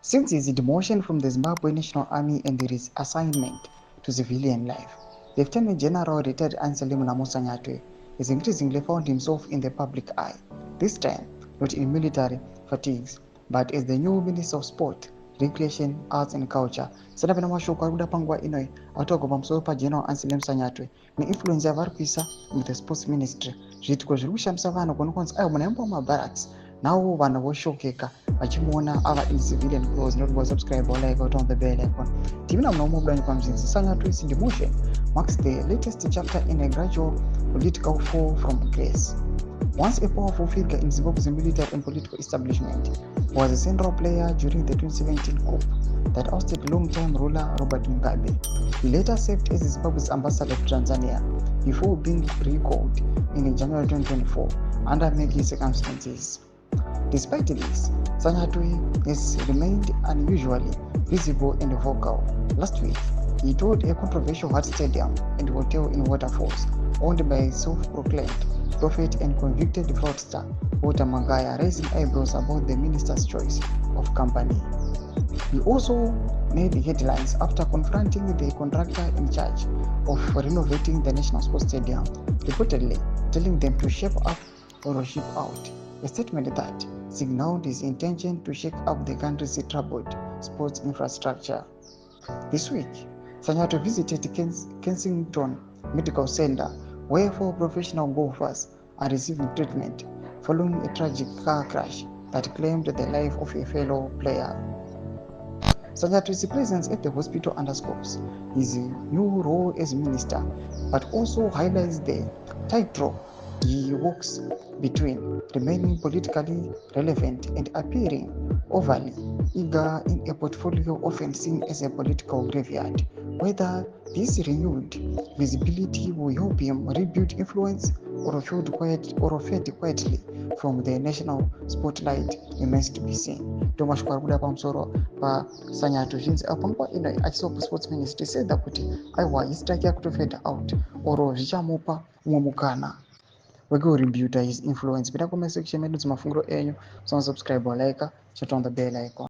Since his demotion from the Zimbabwe National Army and his assignment to civilian life, Lieutenant General retired Anselm Sanyatwe has increasingly found himself in the public eye, this time not in military fatigues, but as the new Minister of Sport, Recreation, Arts and Culture. Sadapena mashoko ari kuda panguva inoi ataugwa pamusoro paGeneral Anselm Sanyatwe neinfluence yavari kuisa muthe sports ministry. Zviitiko zviri kushamisa vanhu kuona kunzi aiwa munaimba mumabarracks nawo vanhu voshokeka vachimuona ava in civilian clothes. Not go subscribe or like out on the bell icon. Tivina muna umwe budanyi pamzinzi. Sanyatwe's demotion marks the latest chapter in a gradual political fall from grace. Once a powerful figure in Zimbabwe's military and political establishment, was a central player during the 2017 coup that ousted long-time ruler Robert Mugabe. He later served as Zimbabwe's ambassador to Tanzania before being recalled in January 2024 under murky circumstances. Despite this, Sanyatwe has remained unusually visible and vocal. Last week, he toured a controversial art stadium and hotel in Waterfalls, owned by a self-proclaimed prophet and convicted fraudster Walter Mangaya, raising eyebrows about the minister's choice of company. He also made headlines after confronting the contractor in charge of renovating the National Sports Stadium, reportedly telling them to shape up or ship out, a statement that signaled his intention to shake up the country's troubled sports infrastructure. This week, Sanyatwe visited Kensington Medical Center, where 4 professional golfers are receiving treatment following a tragic car crash that claimed the life of a fellow player. Sanyatwe's presence at the hospital underscores his new role as minister, but also highlights the tightrope he walks between remaining politically relevant and appearing overly eager in a portfolio often seen as a political graveyard. Whether this renewed visibility will help him rebuild influence or fade quietly from the national spotlight remains to be seen. Tomashukwa kuda pamusoro pa Sanyatwe zvinzi panguva ino achisopa sports ministry said kuti aiwa history yake yakutofade out oro zvichamupa umwe mukana wekurebuilda his influence. Pita comment section medu mafungiro enyu, subscribe or like, chat on the bell icon.